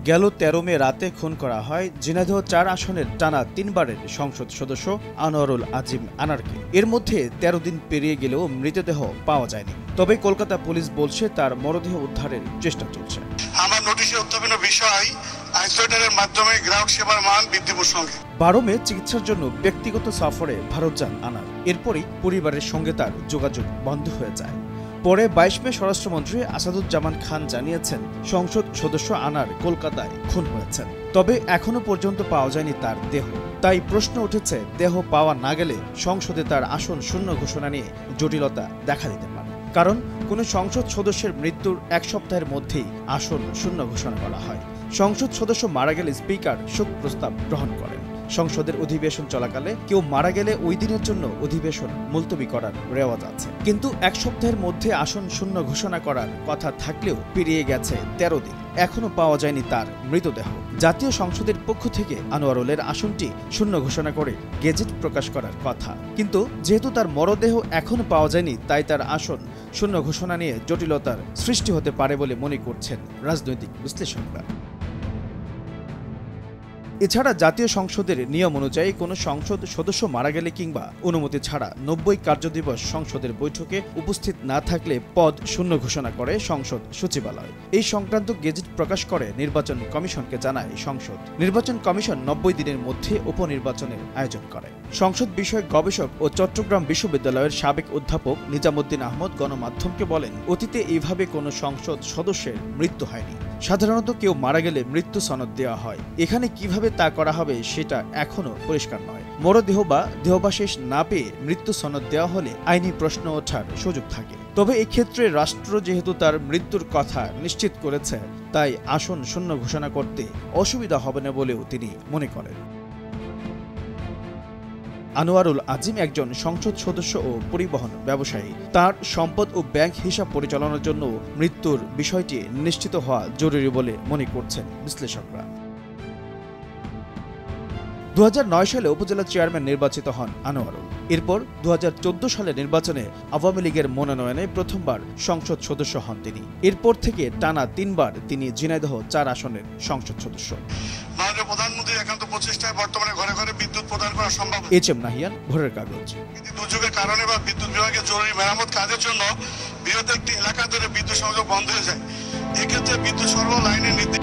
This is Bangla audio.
গেল ১৩ মে রাতে খুন করা হয় ঝিনাইদহ ৪ আসনের টানা ৩ বারের সংসদ সদস্য আনোয়ারুল আজিম আনারকে। এর মধ্যে ১৩ দিন পেরিয়ে গেলেও মৃতদেহ পাওয়া যায়নি। তবে কলকাতা পুলিশ বলছে তার মরদেহ উদ্ধারের চেষ্টা চলছে। আমার নোটিশে উত্থাপিত বিষয় আইসোলেটরের মাধ্যমে গ্রাহক সেবার মান বৃদ্ধি প্রসঙ্গে ১২ মে চিকিৎসার জন্য ব্যক্তিগত সফরে ভারত যান আনার। এরপরই পরিবারের সঙ্গে তার যোগাযোগ বন্ধ হয়ে যায়। পরে ২২ মে স্বরাষ্ট্রমন্ত্রী আসাদুজ্জামান খান জানিয়েছেন সংসদ সদস্য আনার কলকাতায় খুন হয়েছেন। তবে এখনো পর্যন্ত পাওয়া যায়নি তার দেহ। তাই প্রশ্ন উঠেছে, দেহ পাওয়া না গেলে সংসদে তার আসন শূন্য ঘোষণা নিয়ে জটিলতা দেখা দিতে পারে। কারণ কোনো সংসদ সদস্যের মৃত্যুর ১ সপ্তাহের মধ্যেই আসন শূন্য ঘোষণা করা হয়। সংসদ সদস্য মারা গেলে স্পিকার শোক প্রস্তাব গ্রহণ করেন। সংসদের অধিবেশন চলাকালে কেউ মারা গেলে ওই দিনের জন্য অধিবেশন মুলতবি করার রেওয়াজ আছে। কিন্তু ১ সপ্তাহের মধ্যে আসন শূন্য ঘোষণা করার কথা থাকলেও পেরিয়ে গেছে ১৩ দিন, এখনো পাওয়া যায়নি তার মৃতদেহ। জাতীয় সংসদের পক্ষ থেকে আনোয়ারুলের আসনটি শূন্য ঘোষণা করে গেজেট প্রকাশ করার কথা। কিন্তু যেহেতু তার মরদেহ এখনো পাওয়া যায়নি, তাই তার আসন শূন্য ঘোষণা নিয়ে জটিলতার সৃষ্টি হতে পারে বলে মনে করছেন রাজনৈতিক বিশ্লেষকরা। এছাড়া জাতীয় সংসদের নিয়ম অনুযায়ী কোনো সংসদ সদস্য মারা গেলে কিংবা অনুমতি ছাড়া ৯০ কার্যদিবস সংসদের বৈঠকে উপস্থিত না থাকলে পদ শূন্য ঘোষণা করে সংসদ সচিবালয়। এই সংক্রান্ত গেজেট প্রকাশ করে নির্বাচন কমিশনকে জানায় সংসদ। নির্বাচন কমিশন ৯০ দিনের মধ্যে উপনির্বাচনের আয়োজন করে। সংসদ বিষয়ক গবেষক ও চট্টগ্রাম বিশ্ববিদ্যালয়ের সাবেক অধ্যাপক নিজামুদ্দিন আহমদ গণমাধ্যমকে বলেন, অতীতে এইভাবে কোনো সংসদ সদস্যের মৃত্যু হয়নি। সাধারণত কেউ মারা গেলে মৃত্যু সনদ দেওয়া হয়। এখানে কিভাবে তা করা হবে সেটা এখনো পরিষ্কার নয়। মরদেহ বা দেহাবশেষ না পেয়ে মৃত্যু সনদ দেওয়া হলে আইনি প্রশ্ন ওঠার সুযোগ থাকে। তবে এক্ষেত্রে রাষ্ট্র যেহেতু তার মৃত্যুর কথা নিশ্চিত করেছে, তাই আসন শূন্য ঘোষণা করতে অসুবিধা হবে না বলেও তিনি মনে করেন। আনোয়ারুল আজিম একজন সংসদ সদস্য ও পরিবহন ব্যবসায়ী। তার সম্পদ ও ব্যাংক হিসাব পরিচালনার জন্য মৃত্যুর বিষয়টি নিশ্চিত হওয়া জরুরি বলে মনে করছেন বিশ্লেষকরা। ২০০৯ সালে উপজেলা চেয়ারম্যান নির্বাচিত হন আনোয়ারুল। এরপর ২০১৪ সালে নির্বাচনে আওয়ামী লীগের মনোনয়নে প্রথমবার সংসদ সদস্য হন তিনি। এরপর থেকে টানা ৩ বার তিনি ঝিনাইদহ ৪ আসনের সংসদ সদস্য। মাননীয় প্রধানমন্ত্রীর একান্ত প্রচেষ্টায় বর্তমানে ঘরে ঘরে বিদ্যুৎ প্রদান করা সম্ভব। এইচ.এম. নাহিয়ান, ভোরের কাগজ। দুর্যোগের কারণে বা বিদ্যুৎ বিভাগের জরুরি মেরামত কাজের জন্য বৃহৎ একটি এলাকা ধরে বিদ্যুৎ সংযোগ বন্ধ হয়ে যায়। এক্ষেত্রে বিদ্যুৎ সরবরাহ লাইনের নির্দেশ